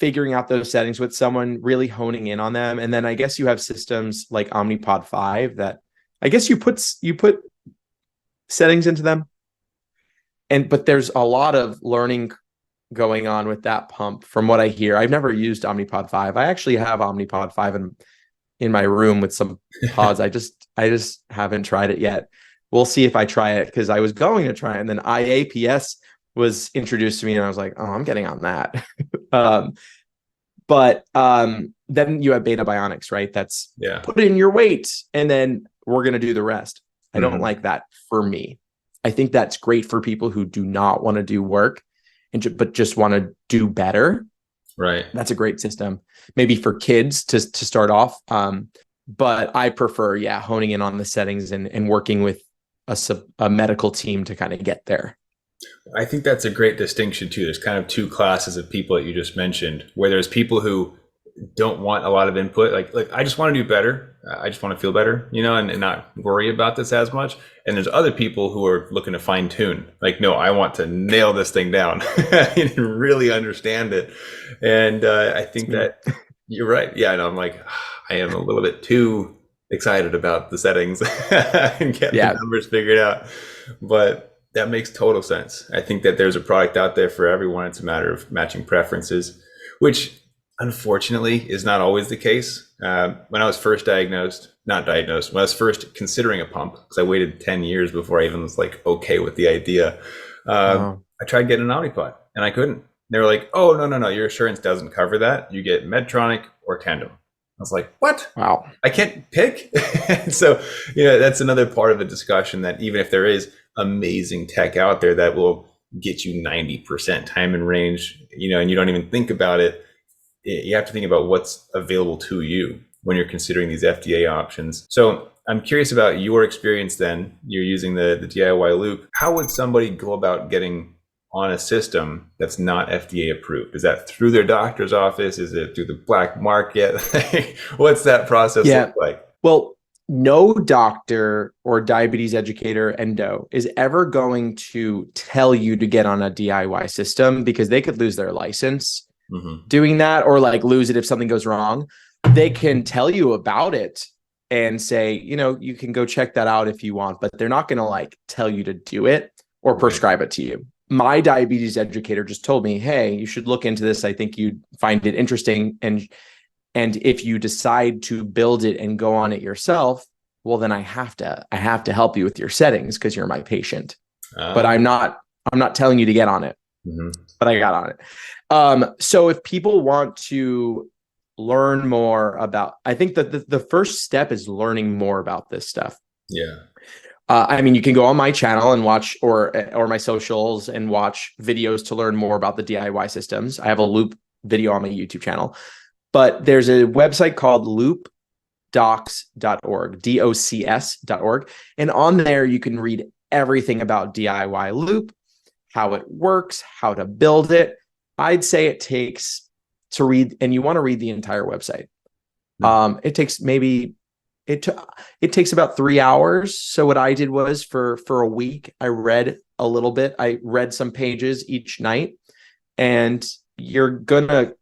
figuring out those settings with someone, really honing in on them. And then I guess you have systems like Omnipod 5 that I guess you put settings into them. But there's a lot of learning going on with that pump from what I hear. I've never used Omnipod 5. I actually have Omnipod 5 in my room with some pods. I just haven't tried it yet. We'll see if I try it, because I was going to try it, and then IAPS was introduced to me and I was like, oh, I'm getting on that. But then you have Beta Bionics, right? That's put in your weight and then we're going to do the rest. I don't like that for me. I think that's great for people who do not want to do work but just want to do better. Right. That's a great system. Maybe for kids to start off. But I prefer, honing in on the settings and working with a medical team to kind of get there. I think that's a great distinction too. There's kind of two classes of people that you just mentioned, where there's people who don't want a lot of input. Like I just want to do better. I just want to feel better, and not worry about this as much. And there's other people who are looking to fine tune. Like, no, I want to nail this thing down and really understand it. And I think that you're right. Yeah, and I'm like, I am a little bit too excited about the settings and get the numbers figured out. But that makes total sense. I think that there's a product out there for everyone. It's a matter of matching preferences, which unfortunately is not always the case. When I was first when I was first considering a pump, because I waited 10 years before I even was like okay with the idea. I tried getting an Omnipod and I couldn't. They were like, oh, no, your insurance doesn't cover that. You get Medtronic or Tandem. I was like, what? Wow. I can't pick? So, that's another part of the discussion, that even if there is amazing tech out there that will get you 90% time in range, and you don't even think about it, you have to think about what's available to you when you're considering these FDA options. So I'm curious about your experience then. You're using the DIY loop. How would somebody go about getting on a system that's not FDA approved? Is that through their doctor's office? Is it through the black market? What's that process look like? Well, no doctor or diabetes educator endo is ever going to tell you to get on a DIY system, because they could lose their license doing that, or like lose it if something goes wrong. They can tell you about it and say, you can go check that out if you want, but they're not going to like tell you to do it or prescribe it to you. My diabetes educator just told me, hey, you should look into this. I think you'd find it interesting. And if you decide to build it and go on it yourself, well, then I have to help you with your settings because you're my patient. But I'm not telling you to get on it. But I got on it. So if people want to learn more about, I think that the first step is learning more about this stuff. Yeah. You can go on my channel and watch, or my socials, and watch videos to learn more about the DIY systems. I have a loop video on my YouTube channel, but there's a website called loopdocs.org, DOCS.org. And on there, you can read everything about DIY loop, how it works, how to build it. I'd say it takes to read, and you want to read the entire website. It takes it takes about 3 hours. So what I did was for a week, I read a little bit. I read some pages each night, and you're gonna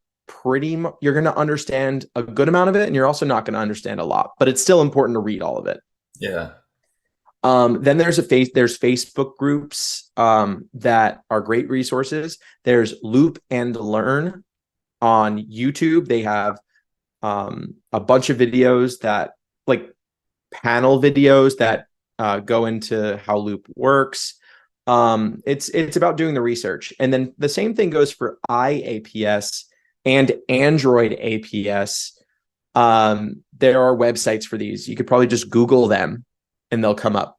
understand a good amount of it, and you're also not gonna understand a lot, but it's still important to read all of it. Yeah. Then there's Facebook groups that are great resources. There's Loop and Learn on YouTube. They have a bunch of videos that, like panel videos that go into how Loop works. It's about doing the research. And then the same thing goes for IAPS and Android APS. There are websites for these. You could probably just Google them and they'll come up.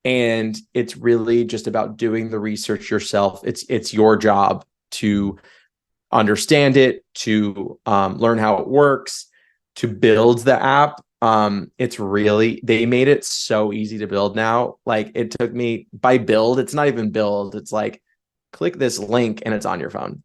And it's really just about doing the research yourself. It's your job to understand it, to learn how it works, to build the app. They made it so easy to build now. Like, it took me by build. It's not even build. It's like, click this link and it's on your phone.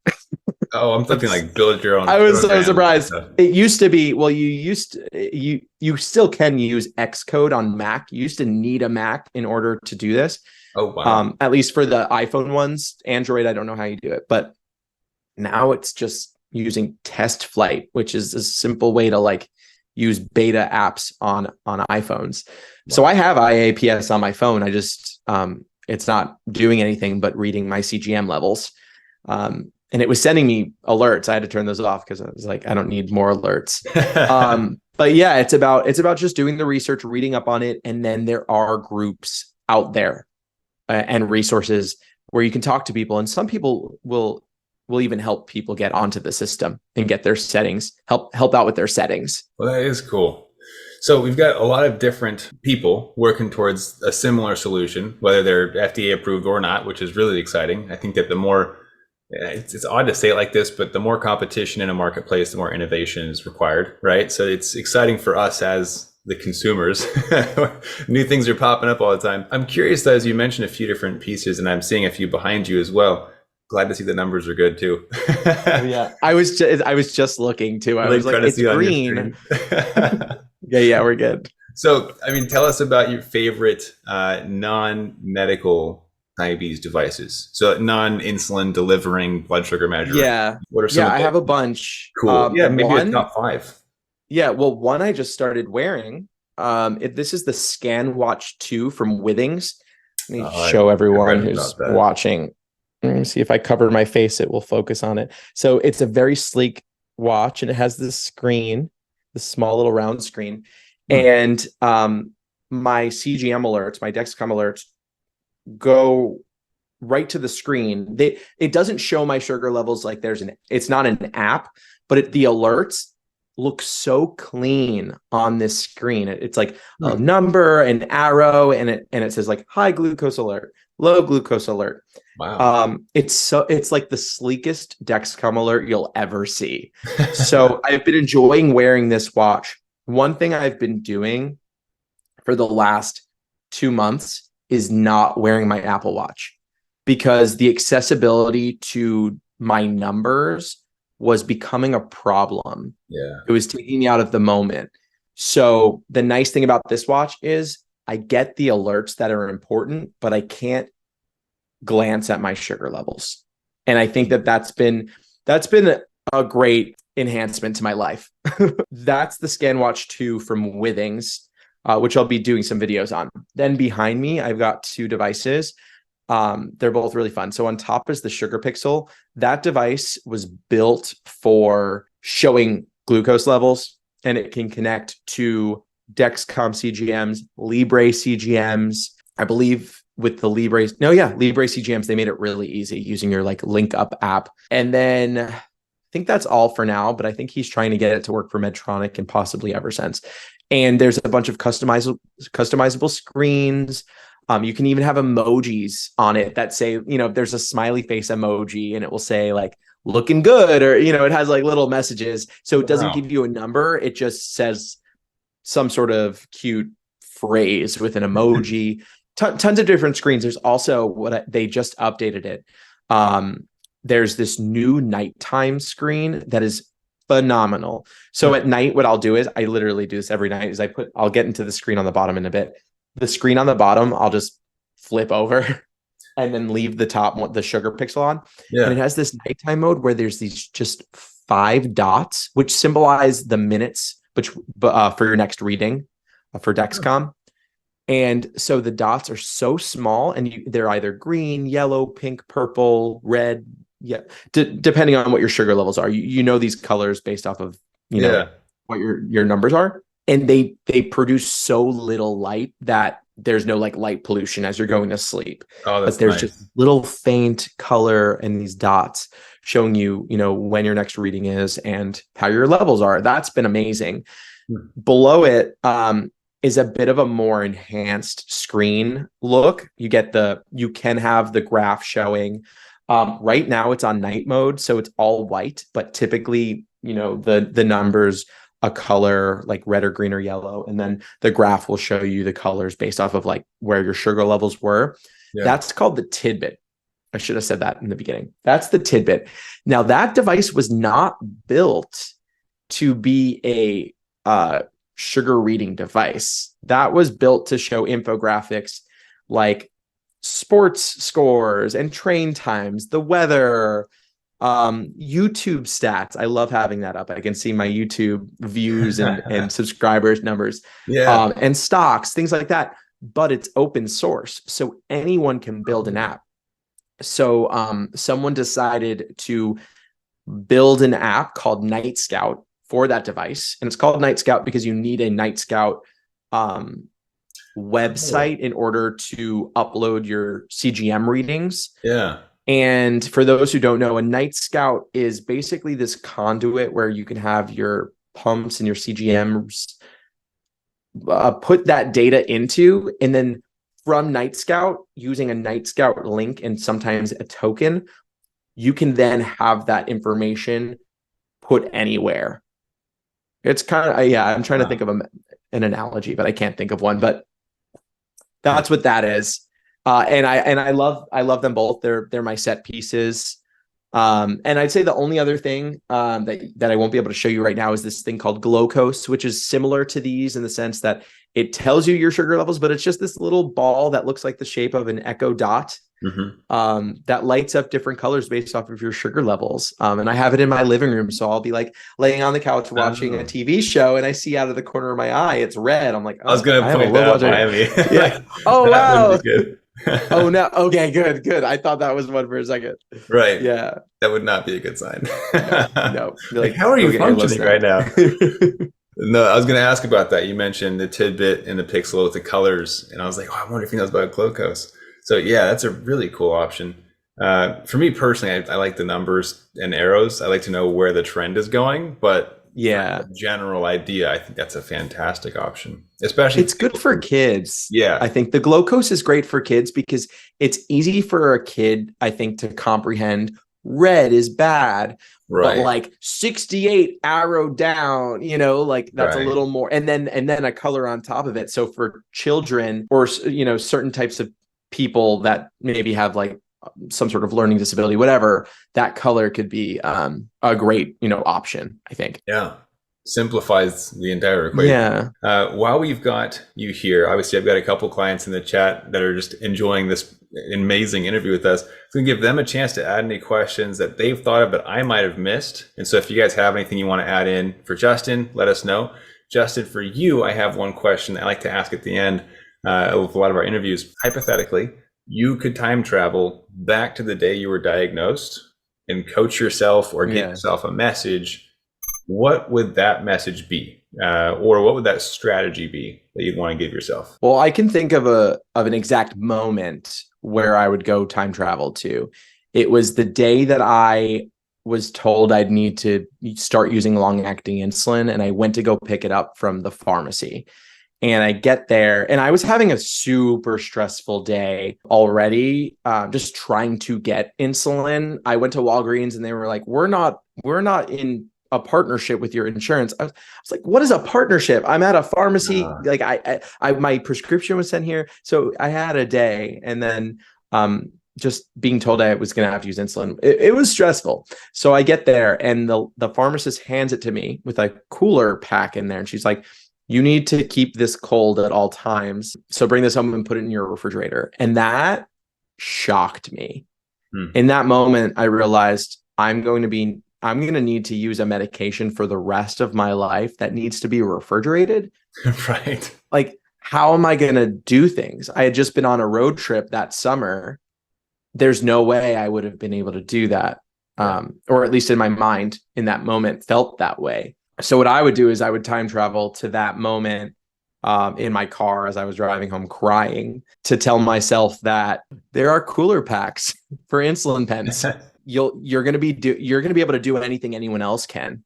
Oh, I'm thinking like build your own. I was so surprised. It used to be, well, you still can use Xcode on Mac. You used to need a Mac in order to do this. Oh, wow. At least for the iPhone ones. Android, I don't know how you do it, but now it's just using Test Flight, which is a simple way to like use beta apps on iPhones. Wow. So I have IAPS on my phone. I just it's not doing anything but reading my CGM levels. And it was sending me alerts. I had to turn those off because I was like, I don't need more alerts. But yeah, it's about just doing the research, reading up on it, and then there are groups out there and resources where you can talk to people, and some people will even help people get onto the system and get their settings, help out with their settings. Well, that is cool. So we've got a lot of different people working towards a similar solution, whether they're FDA approved or not, which is really exciting. I think that the more, it's odd to say it like this, but the more competition in a marketplace, the more innovation is required, right? So it's exciting for us as the consumers. New things are popping up all the time. I'm curious though, as you mentioned a few different pieces, and I'm seeing a few behind you as well. Glad to see the numbers are good too. Yeah, I was just looking too. I was like, it's green. Yeah, we're good. So, I mean, tell us about your favorite non-medical diabetes devices. So, non-insulin delivering blood sugar measure. Yeah. What are some? Yeah, I have a bunch. Cool. Yeah, maybe a top 5. Yeah, well, one I just started wearing. This is the ScanWatch 2 from Withings. Let me show everyone who's watching. Let me see if I cover my face, it will focus on it. So it's a very sleek watch, and it has this screen, this small little round screen. And my CGM alerts, my Dexcom alerts go right to the screen. It doesn't show my sugar levels like it's not an app, but the alerts look so clean on this screen. It's like a number, an arrow, and it says like high glucose alert, low glucose alert. Wow. It's like the sleekest Dexcom alert you'll ever see. So I've been enjoying wearing this watch. One thing I've been doing for the last 2 months is not wearing my Apple Watch, because the accessibility to my numbers was becoming a problem. Yeah. It was taking me out of the moment. So the nice thing about this watch is I get the alerts that are important, but I can't glance at my sugar levels. And I think that's been a great enhancement to my life. That's the ScanWatch 2 from Withings, which I'll be doing some videos on. Then behind me, I've got 2 devices. They're both really fun. So on top is the Sugar Pixel. That device was built for showing glucose levels, and it can connect to Dexcom CGMs, Libre CGMs. I believe with the Libre CGMs, they made it really easy using your like Link Up app. And then I think that's all for now, but I think he's trying to get it to work for Medtronic and possibly Eversense. And there's a bunch of customizable screens. You can even have emojis on it that say, there's a smiley face emoji and it will say like looking good, or, it has like little messages. So it doesn't give you a number. It just says some sort of cute phrase with an emoji. Tons of different screens. There's also they just updated it. There's this new nighttime screen that is phenomenal. So at night, what I'll do is I literally do this every night is I'll get into the screen on the bottom in a bit. The screen on the bottom, I'll just flip over and then leave the top, the Sugar Pixel on. Yeah. And it has this nighttime mode where there's these just 5 dots, which symbolize the minutes for your next reading for Dexcom. And so the dots are so small, and they're either green, yellow, pink, purple, red. Yeah, depending on what your sugar levels are. You know these colors based off of what your numbers are, and they produce so little light that there's no like light pollution as you're going to sleep. Oh, that's but there's nice. Just little faint color and these dots showing you when your next reading is and how your levels are. That's been amazing. Below it is a bit of a more enhanced screen look. You can have the graph showing. Right now it's on night mode, so it's all white, but typically, the numbers, a color like red or green or yellow, and then the graph will show you the colors based off of like where your sugar levels were. Yeah. That's called the Tidbit. I should have said that in the beginning. That's the Tidbit. Now that device was not built to be a sugar reading device. That was built to show infographics like sports scores and train times, the weather, YouTube stats. I love having that up. I can see my YouTube views and subscribers numbers, Yeah. and stocks, things like that. But it's open source, so anyone can build an app. So someone decided to build an app called Night Scout for that device, and it's called Night Scout because you need a Night Scout website in order to upload your CGM readings. Yeah. And for those who don't know, a Night Scout is basically this conduit where you can have your pumps and your CGMs put that data into, and then from Night Scout, using a Night Scout link and sometimes a token, you can then have that information put anywhere. It's kind of, yeah, I'm trying to think of an analogy, but I can't think of one, but that's what that is. And I love them both. They're my set pieces. And I'd say the only other thing that I won't be able to show you right now is this thing called glucose, which is similar to these in the sense that it tells you your sugar levels, but it's just this little ball that looks like the shape of an echo dot. That lights up different colors based off of your sugar levels. And I have it in my living room. So I'll be like laying on the couch watching a TV show, and I see out of the corner of my eye, it's red. I'm like, oh, I was going to point that out, Miami. Yeah. Oh, wow. Good. Oh, no. Okay, good. I thought that was one for a second. Right. Yeah. That would not be a good sign. No. Like, how are you functioning right now? No, I was going to ask about that. You mentioned the tidbit and the pixel with the colors, and I was like, oh, I wonder if he knows about glucose. So yeah, that's a really cool option. For me personally, I like the numbers and arrows. I like to know where the trend is going, but yeah, general idea, I think that's a fantastic option. Especially it's good for kids. Yeah. I think the glucose is great for kids because it's easy for a kid, I think, to comprehend red is bad, right? But like 68 arrow down, like that's right. A little more, and then a color on top of it. So for children or, certain types of people that maybe have like some sort of learning disability, whatever, that color could be a great, option, I think. Yeah. Simplifies the entire equation. Yeah. While we've got you here, obviously I've got a couple clients in the chat that are just enjoying this amazing interview with us. So we can give them a chance to add any questions that they've thought of that I might have missed. And so if you guys have anything you want to add in for Justin, let us know. Justin, for you, I have one question I like to ask at the end of a lot of our interviews. Hypothetically, you could time travel back to the day you were diagnosed and coach yourself or give yourself a message. What would that message be? Or what would that strategy be that you'd want to give yourself? Well, I can think of an exact moment where I would go time travel to. It was the day that I was told I'd need to start using long-acting insulin, and I went to go pick it up from the pharmacy. And I get there, and I was having a super stressful day already, just trying to get insulin. I went to Walgreens, and they were like, "We're not in a partnership with your insurance." I was like, "What is a partnership? I'm at a pharmacy. Like I my prescription was sent here." So I had a day, and then just being told I was going to have to use insulin. It was stressful. So I get there, and the pharmacist hands it to me with a cooler pack in there, and she's like, "You need to keep this cold at all times. So bring this home and put it in your refrigerator." And that shocked me. In that moment, I realized I'm going to need to use a medication for the rest of my life that needs to be refrigerated. Right. Like, how am I going to do things? I had just been on a road trip that summer. There's no way I would have been able to do that. Or at least in my mind in that moment felt that way. So what I would do is I would time travel to that moment in my car as I was driving home crying to tell myself that there are cooler packs for insulin pens. You're going to be able to do anything anyone else can.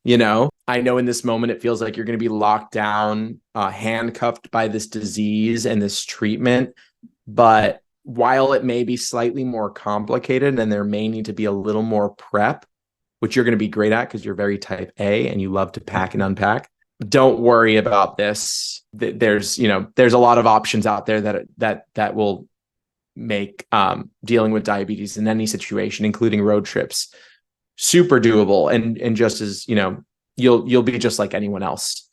I know in this moment it feels like you're going to be locked down, handcuffed by this disease and this treatment. But while it may be slightly more complicated and there may need to be a little more prep, which you're going to be great at because you're very type A and you love to pack and unpack, don't worry about this. There's a lot of options out there that will make dealing with diabetes in any situation, including road trips, super doable. And just as, you'll be just like anyone else,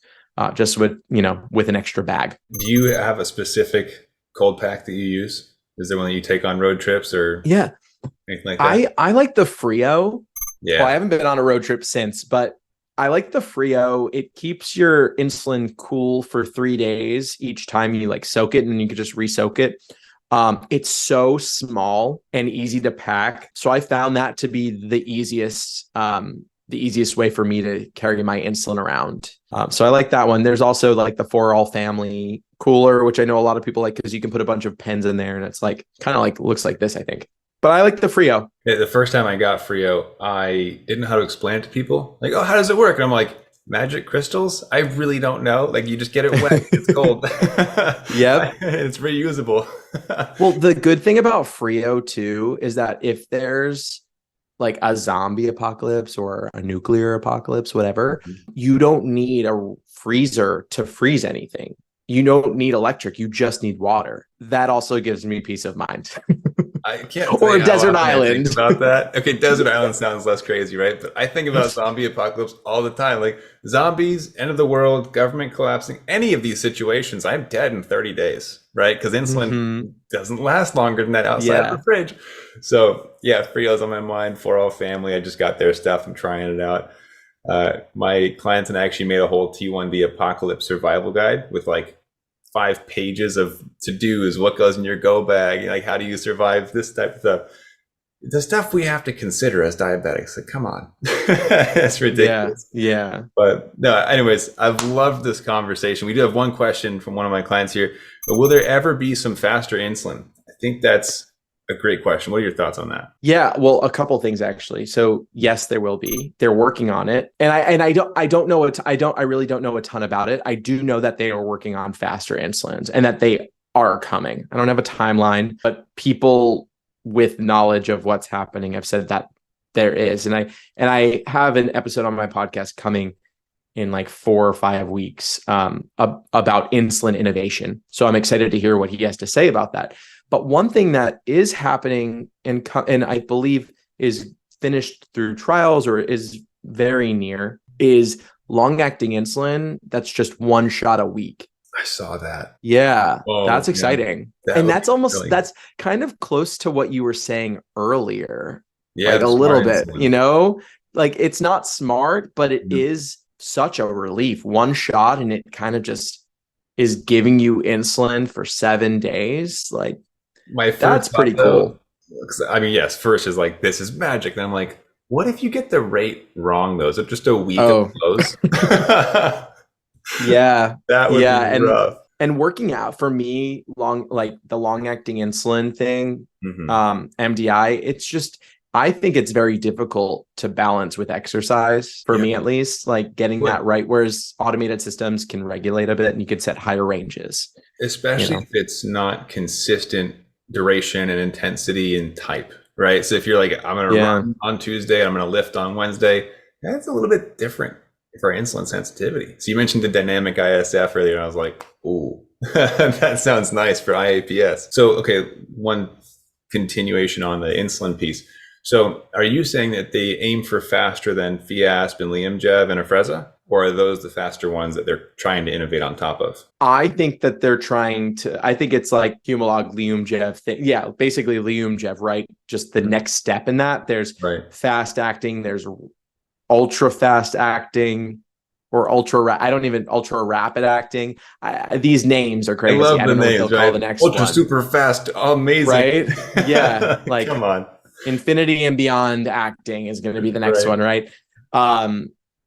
just with an extra bag. Do you have a specific cold pack that you use? Is there one that you take on road trips or? Yeah. Anything like that? I like the Frio. Well, I Yeah. haven't been on a road trip since, but I like the Frio. It keeps your insulin cool for 3 days each time you like soak it, and you could just re-soak it. It's so small and easy to pack. So I found that to be the easiest way for me to carry my insulin around. So I like that one. There's also like the For All Family cooler, which I know a lot of people like because you can put a bunch of pens in there and it's like kind of like looks like this, I think. But I like the Frio. Yeah, the first time I got Frio, I didn't know how to explain it to people. Like, oh, how does it work? And I'm like, magic crystals? I really don't know. Like, you just get it wet, it's cold. Yep. It's reusable. Well, the good thing about Frio too is that if there's like a zombie apocalypse or a nuclear apocalypse, whatever, you don't need a freezer to freeze anything. You don't need electric. You just need water. That also gives me peace of mind. I can't Or say a how desert often I think island. about that. Okay, desert island sounds less crazy, right? But I think about zombie apocalypse all the time. Like zombies, end of the world, government collapsing, any of these situations, I'm dead in 30 days, right? Because insulin doesn't last longer than that outside of Yeah. the fridge. So yeah, Frio's on my mind. For All Family, I just got their stuff. I'm trying it out. My clients and I actually made a whole T1D apocalypse survival guide with like 5 pages of to-dos, what goes in your go bag, like how do you survive this type of stuff. The stuff we have to consider as diabetics. Like, come on. It's Yeah. ridiculous. Yeah. But no, anyways, I've loved this conversation. We do have one question from one of my clients here. But will there ever be some faster insulin? I think that's a great question. What are your thoughts on that? Yeah, well, a couple things actually. So yes, there will be. They're working on it, and I don't know what I really don't know a ton about it. I do know that they are working on faster insulins and that they are coming. I don't have a timeline, but people with knowledge of what's happening have said that there is, and I have an episode on my podcast coming in like 4 or 5 weeks about insulin innovation. So I'm excited to hear what he has to say about that. But one thing that is happening and I believe is finished through trials or is very near is long-acting insulin that's just one shot a week. I saw that. Yeah, Oh, that's yeah. exciting. That And would that's be almost really- that's kind of close to what you were saying earlier. yeah, Like the a little smart bit, insulin. like it's not smart, but it Mhm. is such a relief. One shot and it kind of just is giving you insulin for 7 days. Like My first that's pretty thought, though, cool. 'cause, I mean, yes, first is like, this is magic. Then I'm like, what if you get the rate wrong, though? Is it just a week Oh. of close? Yeah. That would Yeah. be rough. And working out for me, the long acting insulin thing, Mhm. MDI, it's just I think it's very difficult to balance with exercise for me Yeah. at least, like getting Well- that right. Whereas automated systems can regulate a bit and you could set higher ranges. Especially You know. if it's not consistent duration and intensity and type, right? So if you're like, I'm going to Yeah. run on Tuesday, I'm going to lift on Wednesday, that's a little bit different for insulin sensitivity. So you mentioned the dynamic ISF earlier, and I was like, ooh, that sounds nice for IAPS. So, okay, one continuation on the insulin piece. So are you saying that they aim for faster than Fiasp and Liamjev and Afrezza? Or are those the faster ones that they're trying to innovate on top of? I think that they're trying to, I think it's like Humalog, Liumjev thing. Yeah, basically Liumjev, right? Just the next step in that. There's Right. fast acting, there's ultra fast acting, or ultra rapid acting. These names are crazy. I don't know what they'll call the next Ultra one. super fast, amazing. Right? Yeah. Like come on. Infinity and Beyond acting is going to be the next Right. one, right?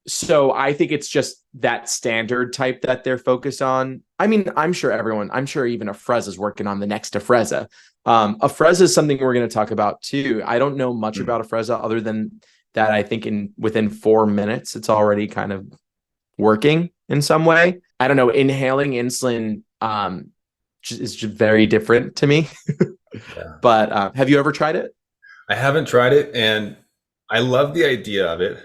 So I think it's just that standard type that they're focused on. I mean, I'm sure even Afrezza is working on the next Afrezza. Afrezza is something we're going to talk about too. I don't know much about Afrezza other than that. I think within 4 minutes, it's already kind of working in some way. I don't know. Inhaling insulin is just very different to me. Yeah. But have you ever tried it? I haven't tried it, and I love the idea of it.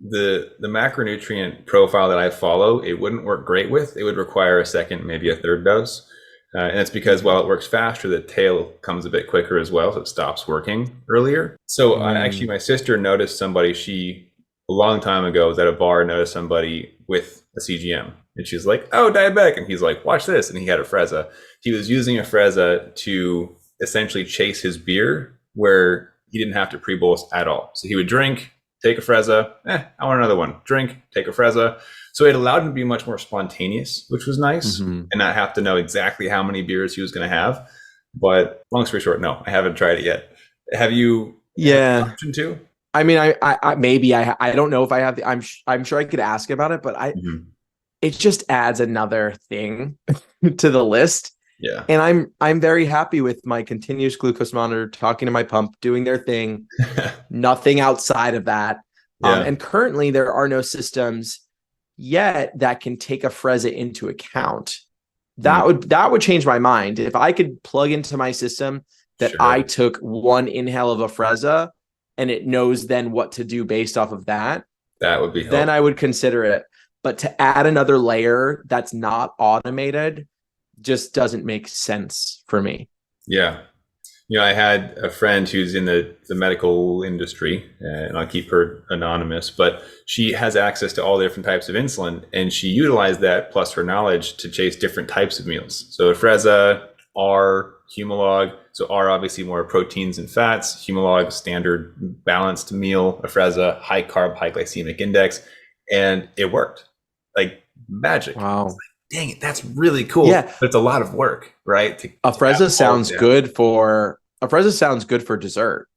The macronutrient profile that I follow, it wouldn't work great with. It would require a second, maybe a third dose. And it's because while it works faster, the tail comes a bit quicker as well, so it stops working earlier. So actually, my sister noticed somebody, a long time ago, was at a bar, noticed somebody with a CGM. And she's like, oh, diabetic. And he's like, watch this. And he had Afrezza. He was using Afrezza to essentially chase his beer where he didn't have to pre-bolus at all. So he would drink, take a Afrezza, I want another one. Drink, take a Afrezza. So it allowed him to be much more spontaneous, which was nice, and not have to know exactly how many beers he was going to have. But long story short, no, I haven't tried it yet. Have you? Yeah. Had option two? I mean, I maybe I don't know if I have the. I'm sure I could ask about it, but it just adds another thing to the list. Yeah. And I'm very happy with my continuous glucose monitor, talking to my pump, doing their thing. Nothing outside of that. Yeah. And currently there are no systems yet that can take a Afrezza into account. That would change my mind. If I could plug into my system that I took one inhale of a Afrezza and it knows then what to do based off of that, that would be helpful. Then I would consider it. But to add another layer that's not automated just doesn't make sense for me. Yeah. I had a friend who's in the medical industry, and I'll keep her anonymous, but she has access to all the different types of insulin, and she utilized that plus her knowledge to chase different types of meals. So Afrezza, R, Humalog. So R, obviously more proteins and fats. Humalog, standard balanced meal. Afrezza, high carb, high glycemic index. And it worked like magic. Wow. Dang it, that's really cool. Yeah. But it's a lot of work, right? Afrezza sounds good for dessert.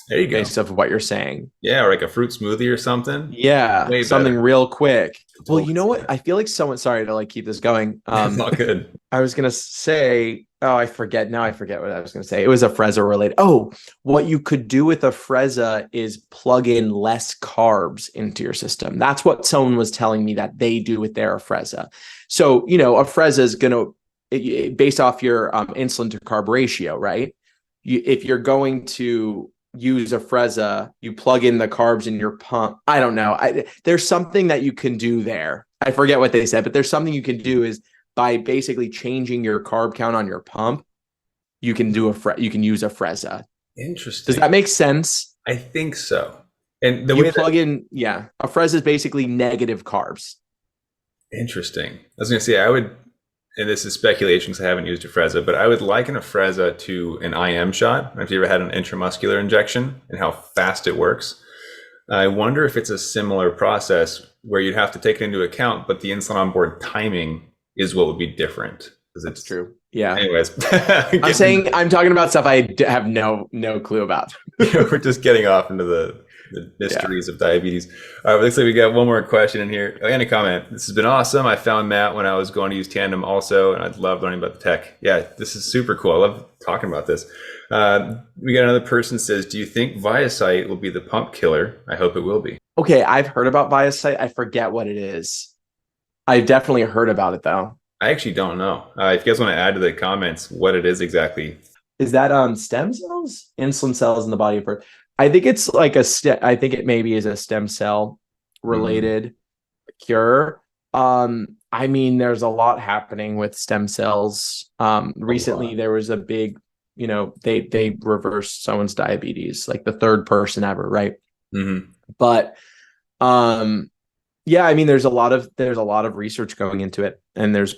There you go. Based off of what you're saying. Yeah, or like a fruit smoothie or something. Yeah, way something better. Real quick. Well, you know what? I feel like sorry to keep this going. It's not good. I was gonna say, I forget what I was gonna say. It was Afrezza related. Oh, what you could do with Afrezza is plug in less carbs into your system. That's what someone was telling me that they do with their Afrezza. So, Afrezza is gonna, based off your insulin to carb ratio, right? If you're going to use Afrezza, you plug in the carbs in your pump. I don't know. There's something that you can do there. I forget what they said, but there's something you can do is by basically changing your carb count on your pump, you can use Afrezza. Interesting. Does that make sense? I think so. And the you way plug in, Afrezza is basically negative carbs. Interesting. I was going to say, I would, and this is speculation because I haven't used Afrezza, but I would liken Afrezza to an IM shot. Have you ever had an intramuscular injection and how fast it works? I wonder if it's a similar process where you'd have to take it into account, but the insulin on board timing is what would be different. That's true. Yeah. Anyways, I'm talking about stuff I have no clue about. We're just getting off into the mysteries of diabetes. All right, looks like we got one more question in here and a comment. This has been awesome. I found Matt when I was going to use Tandem also, and I'd love learning about the tech. Yeah, this is super cool. I love talking about this. We got another person says, do you think ViaCyte will be the pump killer? I hope it will be. Okay, I've heard about ViaCyte. I forget what it is. I've definitely heard about it though. I actually don't know. If you guys want to add to the comments what it is exactly. Is that stem cells? Insulin cells in the body of birth. I think it's like I think it maybe is a stem cell related cure. I mean, there's a lot happening with stem cells. Recently there was a big, they reversed someone's diabetes, like the third person ever, right? Mm-hmm. But I mean, there's a lot of research going into it, and there's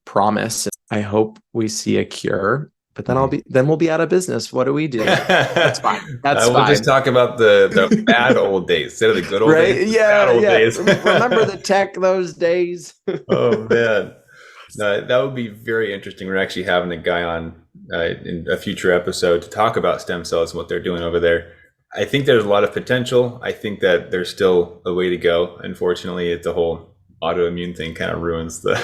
promise. I hope we see a cure. But then we'll be out of business. What do we do? That's fine. We'll just talk about the bad old days instead of the good old days. Yeah, days. Remember the tech those days? Oh man, that would be very interesting. We're actually having a guy on in a future episode to talk about stem cells and what they're doing over there. I think there's a lot of potential. I think that there's still a way to go. Unfortunately, the whole autoimmune thing kind of ruins the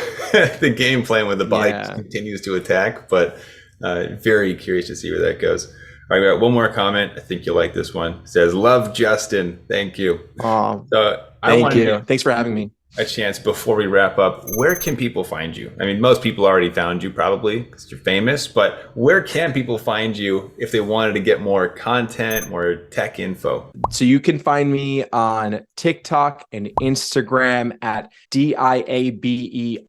the game plan when the body continues to attack. But very curious to see where that goes. All right, we got one more comment. I think you'll like this one. It says, love Justin. Thank you. Oh, so thank you. Thanks for having me. A chance before we wrap up. Where can people find you? I mean, most people already found you probably because you're famous, but where can people find you if they wanted to get more content, more tech info? So you can find me on TikTok and Instagram at DIABE_tech,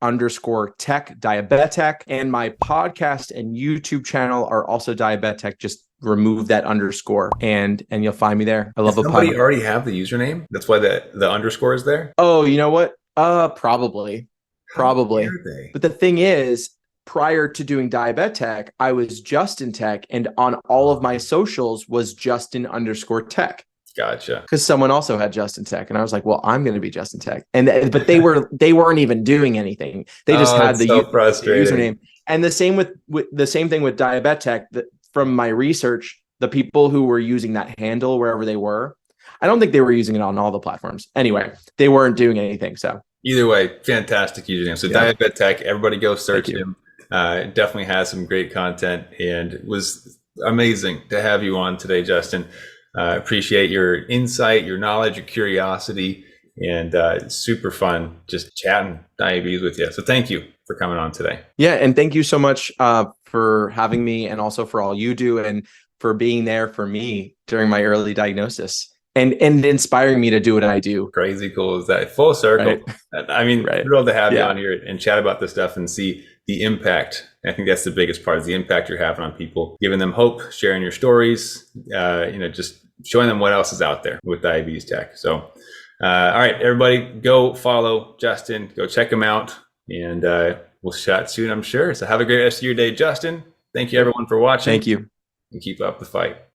Diabetech. And my podcast and YouTube channel are also Diabetech. Just remove that underscore and you'll find me there. I love a pun. Somebody already have the username? That's why the underscore is there? Oh, you know what? Probably. But the thing is, prior to doing Diabetech, I was Justin Tech, and on all of my socials was Justin_Tech. Gotcha. Because someone also had Justin Tech, and I was like, well, I'm going to be Justin Tech. But they weren't even doing anything. They just had the username. And the same the same thing with Diabetech. From my research, the people who were using that handle wherever they were, I don't think they were using it on all the platforms. Anyway, they weren't doing anything. So either way, fantastic username. So yeah. Diabetech, everybody go search him. Definitely has some great content, and it was amazing to have you on today, Justin. Appreciate your insight, your knowledge, your curiosity, and super fun just chatting diabetes with you. So thank you for coming on today. Yeah, and thank you so much for having me, and also for all you do, and for being there for me during my early diagnosis, and inspiring me to do what I do. Crazy cool. Is that full circle? Right. I mean, thrilled to have you on here and chat about this stuff and see the impact. I think that's the biggest part, is the impact you're having on people, giving them hope, sharing your stories, just showing them what else is out there with diabetes tech. So, all right, everybody, go follow Justin, go check him out, and we'll chat soon, I'm sure. So have a great rest of your day, Justin. Thank you, everyone, for watching. Thank you. And keep up the fight.